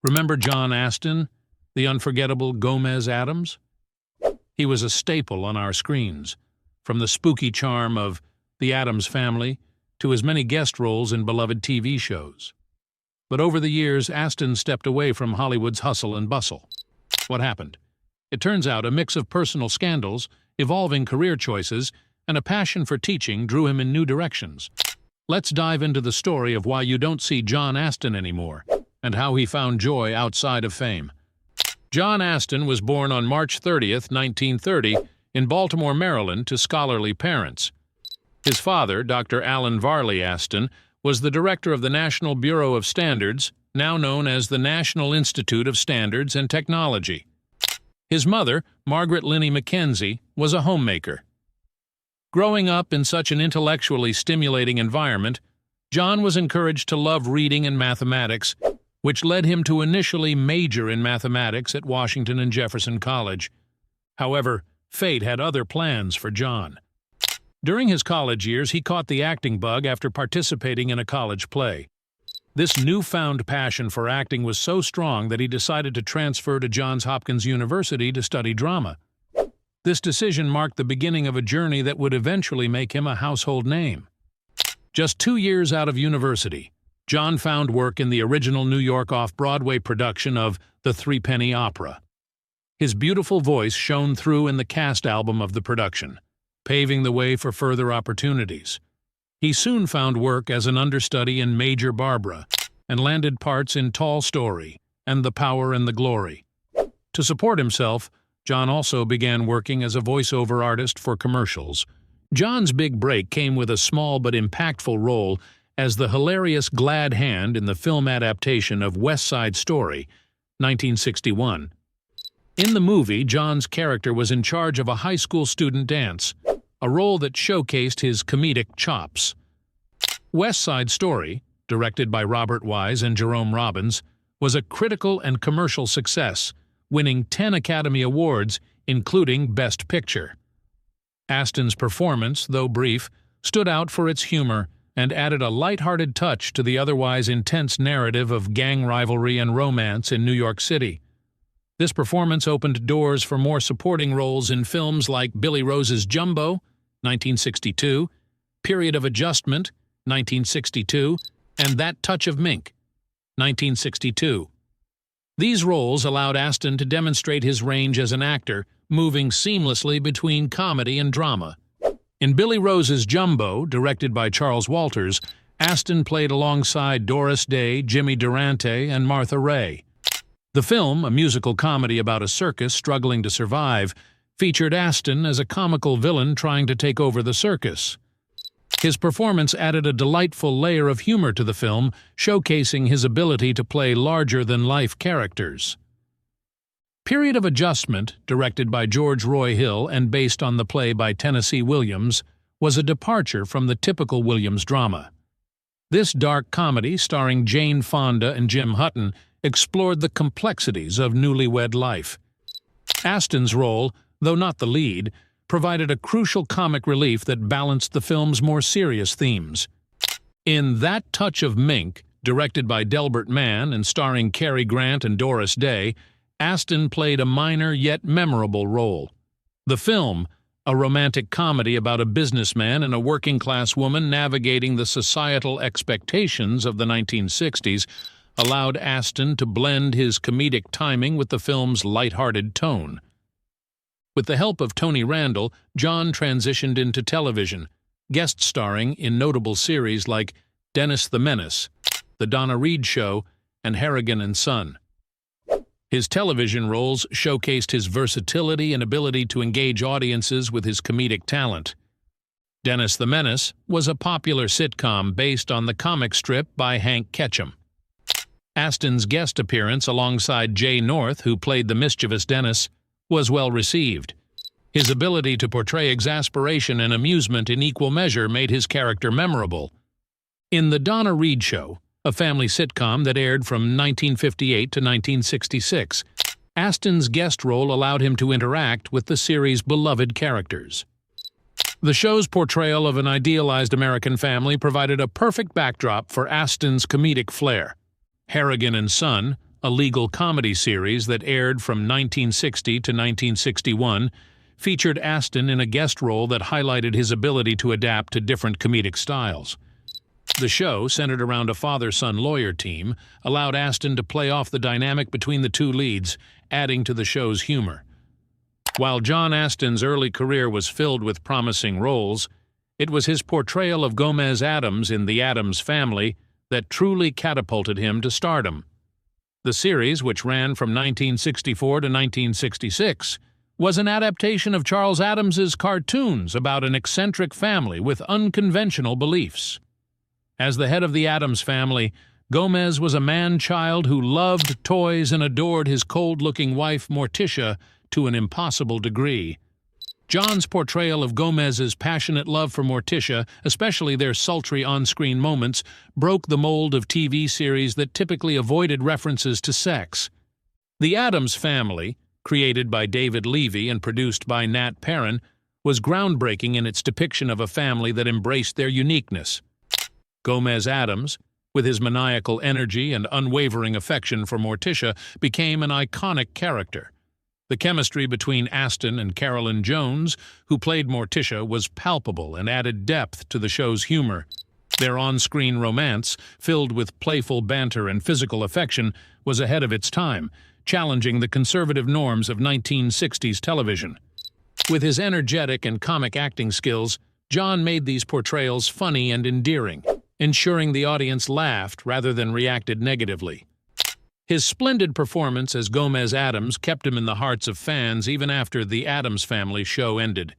Remember John Astin, the unforgettable Gomez Addams? He was a staple on our screens, from the spooky charm of The Addams Family to his many guest roles in beloved TV shows. But over the years, Astin stepped away from Hollywood's hustle and bustle. What happened? It turns out a mix of personal scandals, evolving career choices, and a passion for teaching drew him in new directions. Let's dive into the story of why you don't see John Astin anymore, and how he found joy outside of fame. John Astin was born on March 30th, 1930, in Baltimore, Maryland, to scholarly parents. His father, Dr. Allen Varley Astin, was the director of the National Bureau of Standards, now known as the National Institute of Standards and Technology. His mother, Margaret Linney Mackenzie, was a homemaker. Growing up in such an intellectually stimulating environment, John was encouraged to love reading and mathematics, which led him to initially major in mathematics at Washington and Jefferson College. However, fate had other plans for John. During his college years, he caught the acting bug after participating in a college play. This newfound passion for acting was so strong that he decided to transfer to Johns Hopkins University to study drama. This decision marked the beginning of a journey that would eventually make him a household name. Just 2 years out of university, John found work in the original New York off-Broadway production of The Threepenny Opera. His beautiful voice shone through in the cast album of the production, paving the way for further opportunities. He soon found work as an understudy in Major Barbara and landed parts in Tall Story and The Power and the Glory. To support himself, John also began working as a voiceover artist for commercials. John's big break came with a small but impactful role as the hilarious Glad Hand in the film adaptation of West Side Story, 1961. In the movie, John's character was in charge of a high school student dance, a role that showcased his comedic chops. West Side Story, directed by Robert Wise and Jerome Robbins, was a critical and commercial success, winning 10 Academy Awards, including Best Picture. Astin's performance, though brief, stood out for its humor and added a light-hearted touch to the otherwise intense narrative of gang rivalry and romance in New York City. This performance opened doors for more supporting roles in films like Billy Rose's Jumbo, 1962, Period of Adjustment, 1962, and That Touch of Mink, 1962. These roles allowed Astin to demonstrate his range as an actor, moving seamlessly between comedy and drama. In Billy Rose's Jumbo, directed by Charles Walters, Astin played alongside Doris Day, Jimmy Durante, and Martha Raye. The film, a musical comedy about a circus struggling to survive, featured Astin as a comical villain trying to take over the circus. His performance added a delightful layer of humor to the film, showcasing his ability to play larger-than-life characters. Period of Adjustment, directed by George Roy Hill and based on the play by Tennessee Williams, was a departure from the typical Williams drama. This dark comedy, starring Jane Fonda and Jim Hutton, explored the complexities of newlywed life. Astin's role, though not the lead, provided a crucial comic relief that balanced the film's more serious themes. In That Touch of Mink, directed by Delbert Mann and starring Cary Grant and Doris Day, Astin played a minor yet memorable role. The film, a romantic comedy about a businessman and a working-class woman navigating the societal expectations of the 1960s, allowed Astin to blend his comedic timing with the film's light-hearted tone. With the help of Tony Randall, John transitioned into television, guest starring in notable series like Dennis the Menace, The Donna Reed Show, and Harrigan and Son. His television roles showcased his versatility and ability to engage audiences with his comedic talent. Dennis the Menace was a popular sitcom based on the comic strip by Hank Ketchum. Astin's guest appearance alongside Jay North, who played the mischievous Dennis, was well received. His ability to portray exasperation and amusement in equal measure made his character memorable. In The Donna Reed Show, a family sitcom that aired from 1958 to 1966, Astin's guest role allowed him to interact with the series' beloved characters. The show's portrayal of an idealized American family provided a perfect backdrop for Astin's comedic flair. Harrigan and Son, a legal comedy series that aired from 1960 to 1961, featured Astin in a guest role that highlighted his ability to adapt to different comedic styles. The show, centered around a father-son lawyer team, allowed Astin to play off the dynamic between the two leads, adding to the show's humor. While John Astin's early career was filled with promising roles, it was his portrayal of Gomez Addams in The Addams Family that truly catapulted him to stardom. The series, which ran from 1964 to 1966, was an adaptation of Charles Addams's cartoons about an eccentric family with unconventional beliefs. As the head of the Addams family, Gomez was a man-child who loved toys and adored his cold-looking wife Morticia to an impossible degree. John's portrayal of Gomez's passionate love for Morticia, especially their sultry on-screen moments, broke the mold of TV series that typically avoided references to sex. The Addams Family, created by David Levy and produced by Nat Perrin, was groundbreaking in its depiction of a family that embraced their uniqueness. Gomez Addams, with his maniacal energy and unwavering affection for Morticia, became an iconic character. The chemistry between Astin and Carolyn Jones, who played Morticia, was palpable and added depth to the show's humor. Their on-screen romance, filled with playful banter and physical affection, was ahead of its time, challenging the conservative norms of 1960s television. With his energetic and comic acting skills, John made these portrayals funny and endearing, ensuring the audience laughed rather than reacted negatively. His splendid performance as Gomez Addams kept him in the hearts of fans even after the Addams Family show ended.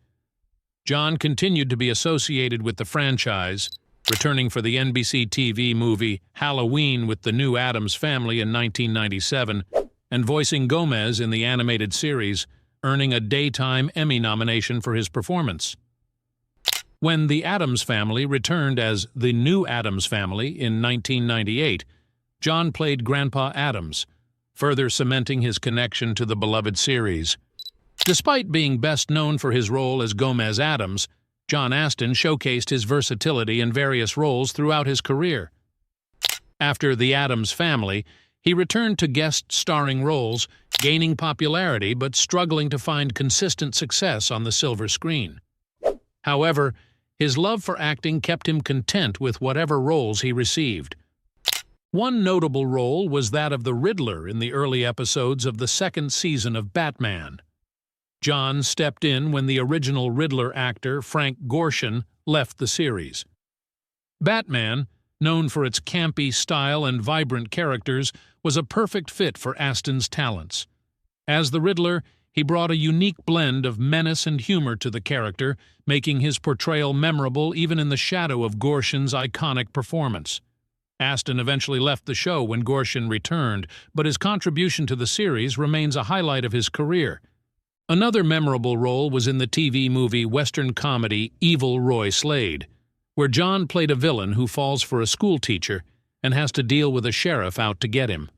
John continued to be associated with the franchise, returning for the NBC TV movie Halloween with the new Addams Family in 1997, and voicing Gomez in the animated series, earning a Daytime Emmy nomination for his performance. When the Addams Family returned as the new Addams Family in 1998, John played Grandpa Addams, further cementing his connection to the beloved series. Despite being best known for his role as Gomez Addams, John Astin showcased his versatility in various roles throughout his career. After The Addams Family, he returned to guest-starring roles, gaining popularity but struggling to find consistent success on the silver screen. However, his love for acting kept him content with whatever roles he received. One notable role was that of the Riddler in the early episodes of the second season of Batman. John stepped in when the original Riddler actor, Frank Gorshin, left the series. Batman, known for its campy style and vibrant characters, was a perfect fit for Astin's talents. As the Riddler, he brought a unique blend of menace and humor to the character, making his portrayal memorable even in the shadow of Gorshin's iconic performance. Astin eventually left the show when Gorshin returned, but his contribution to the series remains a highlight of his career. Another memorable role was in the TV movie Western comedy Evil Roy Slade, where John played a villain who falls for a schoolteacher and has to deal with a sheriff out to get him.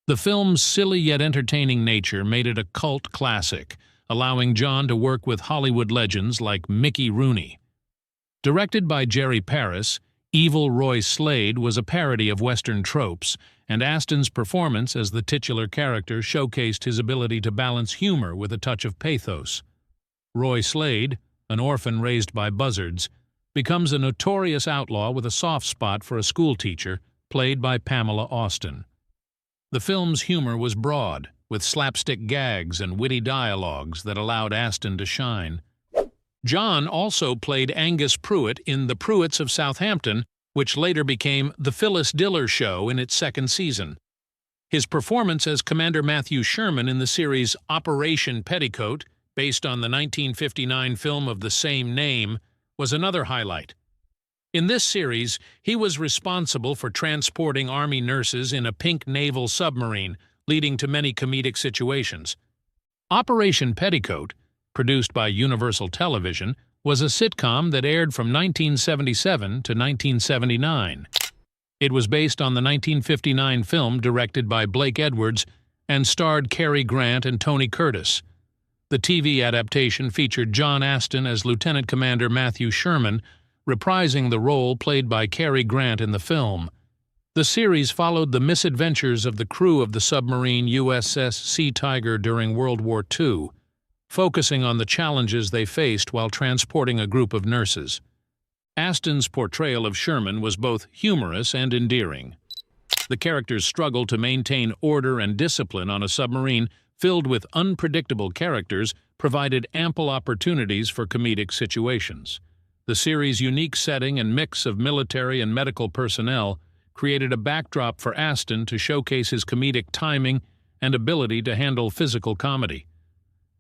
The film's silly yet entertaining nature made it a cult classic, allowing John to work with Hollywood legends like Mickey Rooney. Directed by Jerry Paris, Evil Roy Slade was a parody of Western tropes, and Astin's performance as the titular character showcased his ability to balance humor with a touch of pathos. Roy Slade, an orphan raised by buzzards, becomes a notorious outlaw with a soft spot for a schoolteacher, played by Pamela Austin. The film's humor was broad, with slapstick gags and witty dialogues that allowed Astin to shine. John also played Angus Pruitt in The Pruitts of Southampton, which later became The Phyllis Diller Show in its second season. His performance as Commander Matthew Sherman in the series Operation Petticoat, based on the 1959 film of the same name, was another highlight. In this series, he was responsible for transporting Army nurses in a pink naval submarine, leading to many comedic situations. Operation Petticoat, produced by Universal Television, was a sitcom that aired from 1977 to 1979. It was based on the 1959 film directed by Blake Edwards and starred Cary Grant and Tony Curtis. The TV adaptation featured John Astin as Lieutenant Commander Matthew Sherman, reprising the role played by Cary Grant in the film. The series followed the misadventures of the crew of the submarine USS Sea Tiger during World War II, focusing on the challenges they faced while transporting a group of nurses. Astin's portrayal of Sherman was both humorous and endearing. The character's struggle to maintain order and discipline on a submarine filled with unpredictable characters provided ample opportunities for comedic situations. The series' unique setting and mix of military and medical personnel created a backdrop for Astin to showcase his comedic timing and ability to handle physical comedy.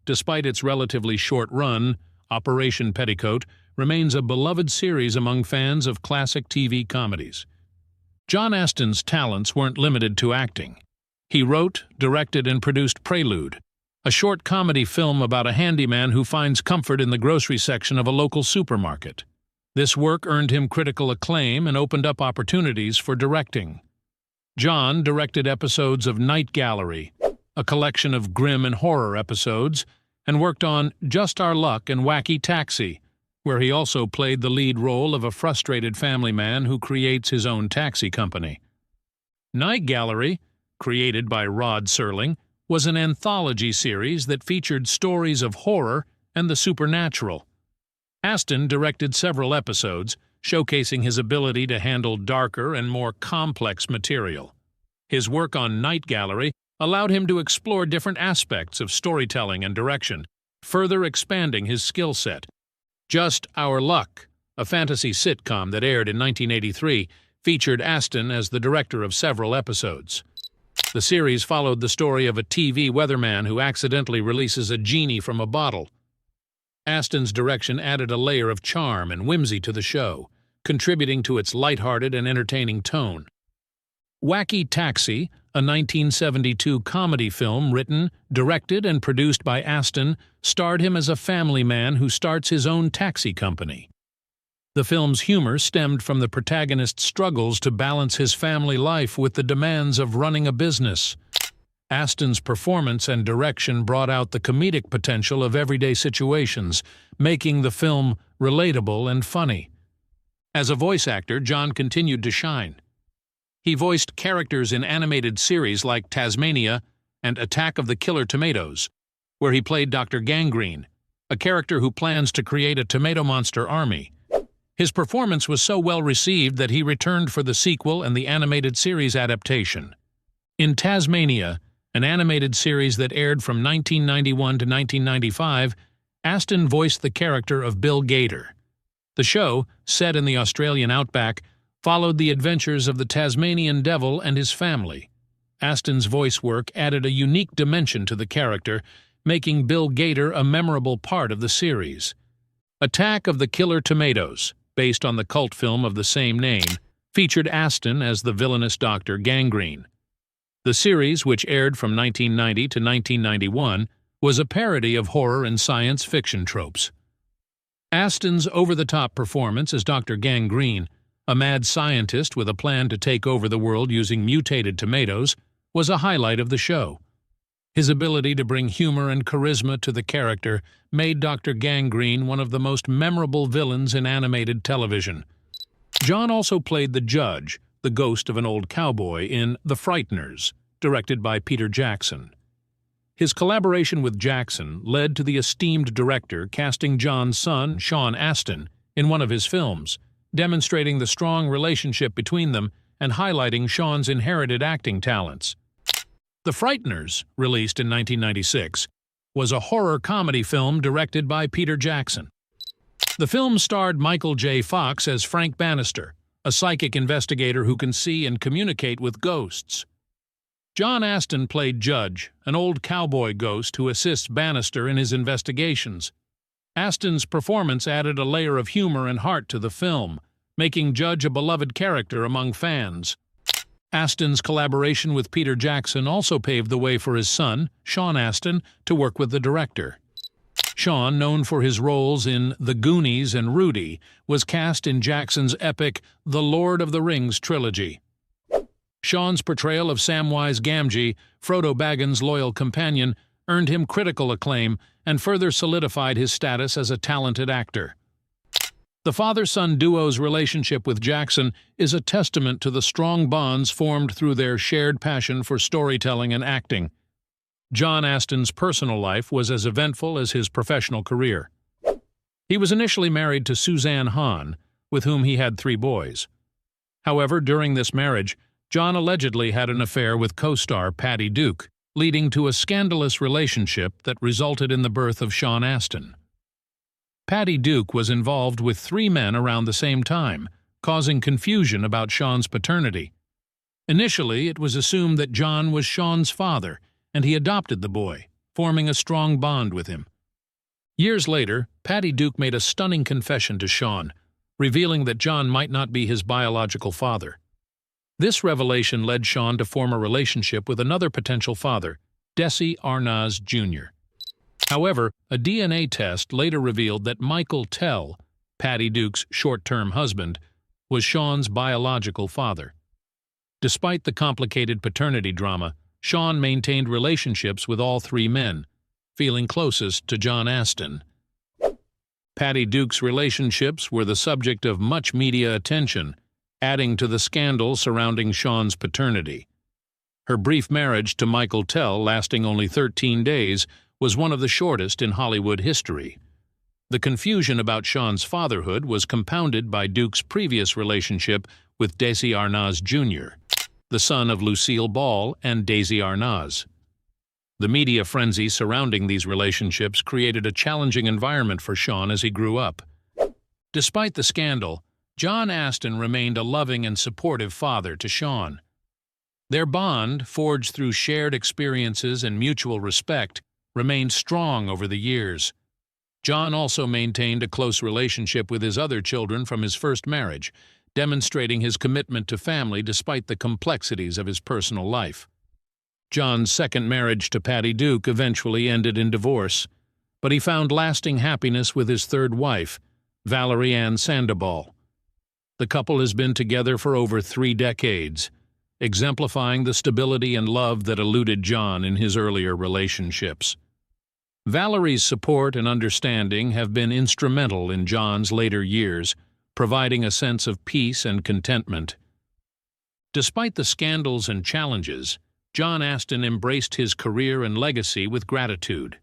Despite its relatively short run, Operation Petticoat remains a beloved series among fans of classic TV comedies. John Astin's talents weren't limited to acting. He wrote, directed, and produced Prelude, a short comedy film about a handyman who finds comfort in the grocery section of a local supermarket. This work earned him critical acclaim and opened up opportunities for directing. John directed episodes of Night Gallery, a collection of grim and horror episodes, and worked on Just Our Luck and Wacky Taxi, where he also played the lead role of a frustrated family man who creates his own taxi company. Night Gallery, created by Rod Serling, was an anthology series that featured stories of horror and the supernatural. Astin directed several episodes, showcasing his ability to handle darker and more complex material. His work on Night Gallery allowed him to explore different aspects of storytelling and direction, further expanding his skill set. Just Our Luck, a fantasy sitcom that aired in 1983, featured Astin as the director of several episodes. The series followed the story of a TV weatherman who accidentally releases a genie from a bottle. Astin's direction added a layer of charm and whimsy to the show, contributing to its lighthearted and entertaining tone. Wacky Taxi, a 1972 comedy film written, directed, and produced by Astin, starred him as a family man who starts his own taxi company. The film's humor stemmed from the protagonist's struggles to balance his family life with the demands of running a business. Astin's performance and direction brought out the comedic potential of everyday situations, making the film relatable and funny. As a voice actor, John continued to shine. He voiced characters in animated series like Tasmania and Attack of the Killer Tomatoes, where he played Dr. Gangrene, a character who plans to create a tomato monster army. His performance was so well received that he returned for the sequel and the animated series adaptation. In Tasmania, an animated series that aired from 1991 to 1995, Astin voiced the character of Bill Gator. The show, set in the Australian outback, followed the adventures of the Tasmanian devil and his family. Astin's voice work added a unique dimension to the character, making Bill Gator a memorable part of the series. Attack of the Killer Tomatoes, based on the cult film of the same name, featured Astin as the villainous Dr. Gangrene. The series, which aired from 1990 to 1991, was a parody of horror and science fiction tropes. Astin's over-the-top performance as Dr. Gangrene, a mad scientist with a plan to take over the world using mutated tomatoes, was a highlight of the show. His ability to bring humor and charisma to the character made Dr. Gangrene one of the most memorable villains in animated television. John also played the judge, the ghost of an old cowboy, in The Frighteners, directed by Peter Jackson. His collaboration with Jackson led to the esteemed director casting John's son, John Astin, in one of his films, demonstrating the strong relationship between them and highlighting Sean's inherited acting talents. The Frighteners, released in 1996, was a horror comedy film directed by Peter Jackson. The film starred Michael J. Fox as Frank Bannister, a psychic investigator who can see and communicate with ghosts. John Astin played Judge, an old cowboy ghost who assists Bannister in his investigations. Astin's performance added a layer of humor and heart to the film, making Judge a beloved character among fans. Astin's collaboration with Peter Jackson also paved the way for his son, Sean Astin, to work with the director. Sean, known for his roles in The Goonies and Rudy, was cast in Jackson's epic The Lord of the Rings trilogy. Sean's portrayal of Samwise Gamgee, Frodo Baggins' loyal companion, earned him critical acclaim and further solidified his status as a talented actor. The father-son duo's relationship with Jackson is a testament to the strong bonds formed through their shared passion for storytelling and acting. John Astin's personal life was as eventful as his professional career. He was initially married to Suzanne Hahn, with whom he had 3 boys. However, during this marriage, John allegedly had an affair with co-star Patty Duke, leading to a scandalous relationship that resulted in the birth of Sean Astin. Patty Duke was involved with 3 men around the same time, causing confusion about Sean's paternity. Initially, it was assumed that John was Sean's father, and he adopted the boy, forming a strong bond with him. Years later, Patty Duke made a stunning confession to Sean, revealing that John might not be his biological father. This revelation led Sean to form a relationship with another potential father, Desi Arnaz Jr. However, a DNA test later revealed that Michael Tell, Patty Duke's short-term husband, was Sean's biological father. Despite the complicated paternity drama, Sean maintained relationships with all 3 men, feeling closest to John Astin. Patty Duke's relationships were the subject of much media attention, adding to the scandal surrounding Sean's paternity. Her brief marriage to Michael Tell, lasting only 13 days, was one of the shortest in Hollywood history. The confusion about Sean's fatherhood was compounded by Duke's previous relationship with Desi Arnaz Jr., the son of Lucille Ball and Daisy Arnaz. The media frenzy surrounding these relationships created a challenging environment for Sean as he grew up. Despite the scandal, John Astin remained a loving and supportive father to Sean. Their bond, forged through shared experiences and mutual respect, remained strong over the years. John also maintained a close relationship with his other children from his first marriage, demonstrating his commitment to family despite the complexities of his personal life. John's second marriage to Patty Duke eventually ended in divorce, but he found lasting happiness with his third wife, Valerie Ann Sandoval. The couple has been together for over 3 decades, exemplifying the stability and love that eluded John in his earlier relationships. Valerie's support and understanding have been instrumental in John's later years, providing a sense of peace and contentment. Despite the scandals and challenges, John Astin embraced his career and legacy with gratitude.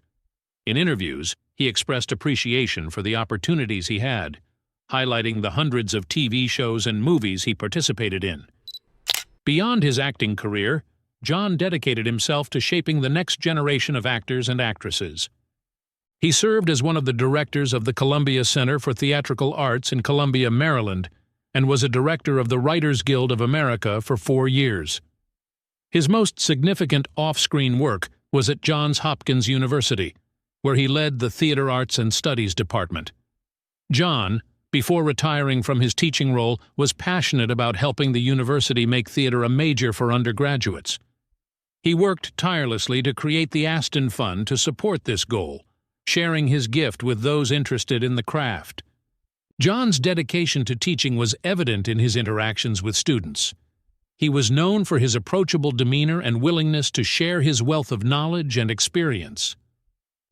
In interviews, he expressed appreciation for the opportunities he had, highlighting the hundreds of TV shows and movies he participated in. Beyond his acting career, John dedicated himself to shaping the next generation of actors and actresses. He served as one of the directors of the Columbia Center for Theatrical Arts in Columbia, Maryland, and was a director of the Writers Guild of America for 4 years. His most significant off-screen work was at Johns Hopkins University, where he led the Theater Arts and Studies department. John, before retiring from his teaching role, was passionate about helping the university make theater a major for undergraduates. He worked tirelessly to create the Astin Fund to support this goal, sharing his gift with those interested in the craft. John's dedication to teaching was evident in his interactions with students. He was known for his approachable demeanor and willingness to share his wealth of knowledge and experience.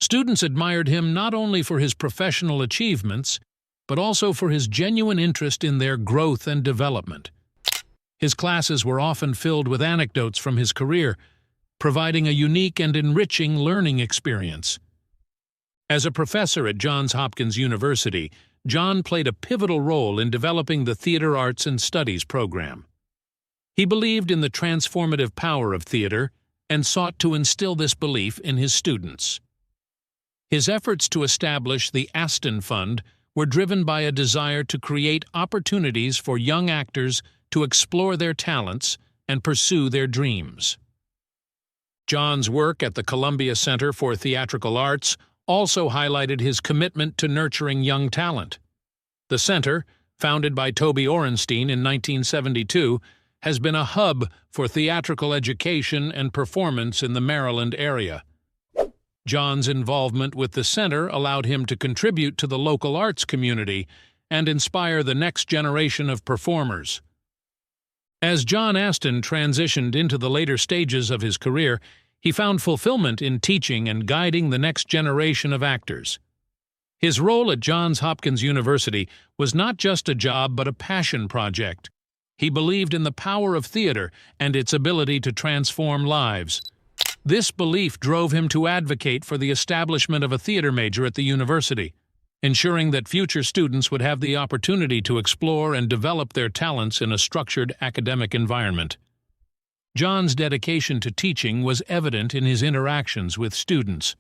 Students admired him not only for his professional achievements, but also for his genuine interest in their growth and development. His classes were often filled with anecdotes from his career, providing a unique and enriching learning experience. As a professor at Johns Hopkins University, John played a pivotal role in developing the Theater Arts and Studies program. He believed in the transformative power of theater and sought to instill this belief in his students. His efforts to establish the Astin Fund were driven by a desire to create opportunities for young actors to explore their talents and pursue their dreams. John's work at the Columbia Center for Theatrical Arts also highlighted his commitment to nurturing young talent. The center, founded by Toby Orenstein in 1972, has been a hub for theatrical education and performance in the Maryland area. John's involvement with the center allowed him to contribute to the local arts community and inspire the next generation of performers. As John Astin transitioned into the later stages of his career, he found fulfillment in teaching and guiding the next generation of actors. His role at Johns Hopkins University was not just a job but a passion project. He believed in the power of theater and its ability to transform lives. This belief drove him to advocate for the establishment of a theater major at the university, ensuring that future students would have the opportunity to explore and develop their talents in a structured academic environment. John's dedication to teaching was evident in his interactions with students.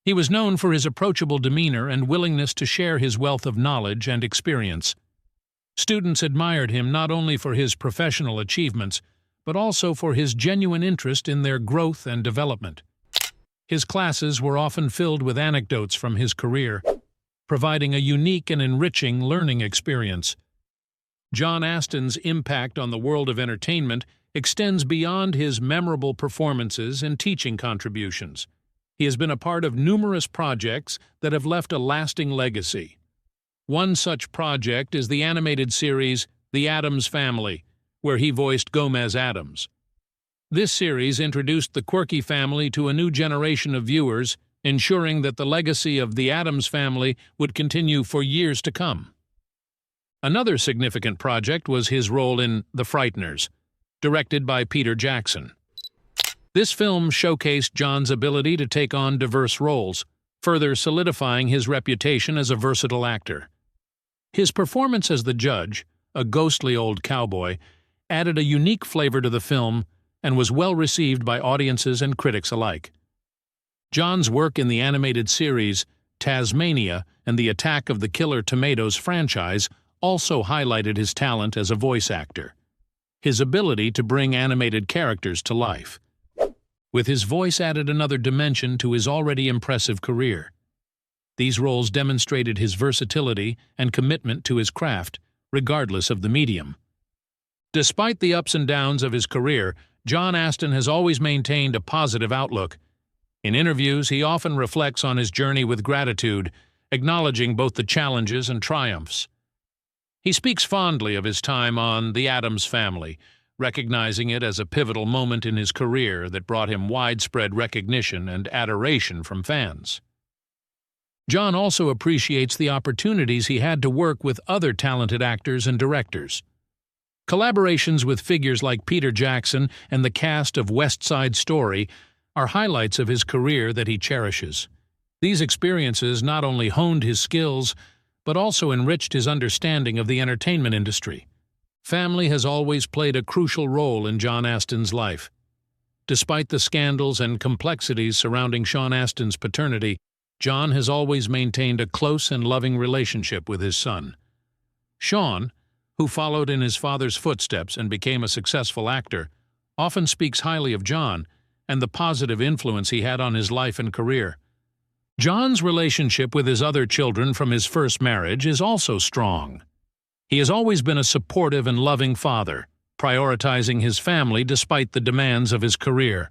He was known for his approachable demeanor and willingness to share his wealth of knowledge and experience. Students admired him not only for his professional achievements, but also for his genuine interest in their growth and development. His classes were often filled with anecdotes from his career, providing a unique and enriching learning experience. John Astin's impact on the world of entertainment extends beyond his memorable performances and teaching contributions. He has been a part of numerous projects that have left a lasting legacy. One such project is the animated series The Addams Family, where he voiced Gomez Addams. This series introduced the quirky family to a new generation of viewers, ensuring that the legacy of the Addams Family would continue for years to come. Another significant project was his role in The Frighteners, directed by Peter Jackson. This film showcased John's ability to take on diverse roles, further solidifying his reputation as a versatile actor. His performance as the judge, a ghostly old cowboy, added a unique flavor to the film and was well received by audiences and critics alike. John's work in the animated series Tasmania and the Attack of the Killer Tomatoes franchise also highlighted his talent as a voice actor, his ability to bring animated characters to life. With his voice added another dimension to his already impressive career. These roles demonstrated his versatility and commitment to his craft, regardless of the medium. Despite the ups and downs of his career, John Astin has always maintained a positive outlook. In interviews, he often reflects on his journey with gratitude, acknowledging both the challenges and triumphs. He speaks fondly of his time on The Addams Family, recognizing it as a pivotal moment in his career that brought him widespread recognition and adoration from fans. John also appreciates the opportunities he had to work with other talented actors and directors. Collaborations with figures like Peter Jackson and the cast of West Side Story are highlights of his career that he cherishes. These experiences not only honed his skills, but also enriched his understanding of the entertainment industry. Family has always played a crucial role in John Astin's life. Despite the scandals and complexities surrounding Sean Astin's paternity, John has always maintained a close and loving relationship with his son. Sean, who followed in his father's footsteps and became a successful actor, often speaks highly of John and the positive influence he had on his life and career. John's relationship with his other children from his first marriage is also strong. He has always been a supportive and loving father, prioritizing his family despite the demands of his career.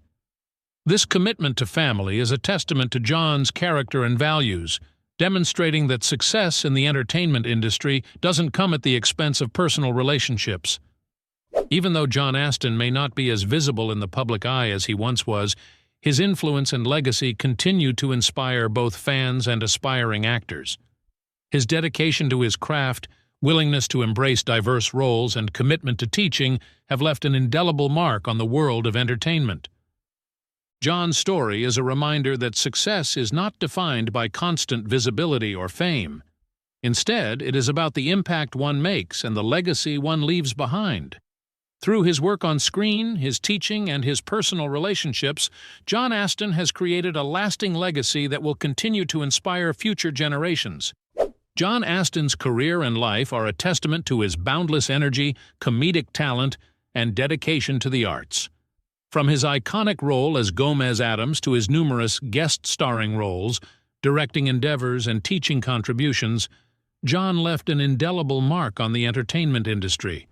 This commitment to family is a testament to John's character and values, demonstrating that success in the entertainment industry doesn't come at the expense of personal relationships. Even though John Astin may not be as visible in the public eye as he once was, his influence and legacy continue to inspire both fans and aspiring actors. His dedication to his craft, willingness to embrace diverse roles, and commitment to teaching have left an indelible mark on the world of entertainment. John's story is a reminder that success is not defined by constant visibility or fame. Instead, it is about the impact one makes and the legacy one leaves behind. Through his work on screen, his teaching, and his personal relationships, John Astin has created a lasting legacy that will continue to inspire future generations. John Astin's career and life are a testament to his boundless energy, comedic talent, and dedication to the arts. From his iconic role as Gomez Addams to his numerous guest-starring roles, directing endeavors, and teaching contributions, John left an indelible mark on the entertainment industry.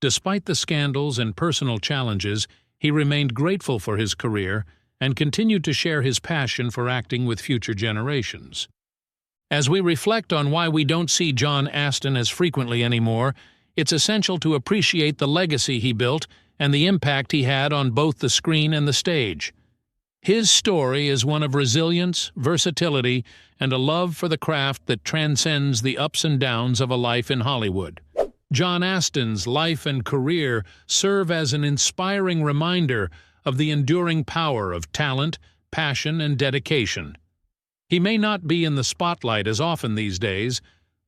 Despite the scandals and personal challenges, he remained grateful for his career and continued to share his passion for acting with future generations. As we reflect on why we don't see John Astin as frequently anymore, it's essential to appreciate the legacy he built and the impact he had on both the screen and the stage. His story is one of resilience, versatility, and a love for the craft that transcends the ups and downs of a life in Hollywood. John Astin's life and career serve as an inspiring reminder of the enduring power of talent, passion, and dedication. He may not be in the spotlight as often these days,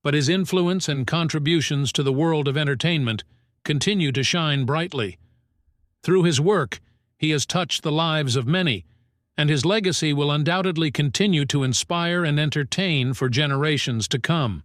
but his influence and contributions to the world of entertainment continue to shine brightly. Through his work, he has touched the lives of many, and his legacy will undoubtedly continue to inspire and entertain for generations to come.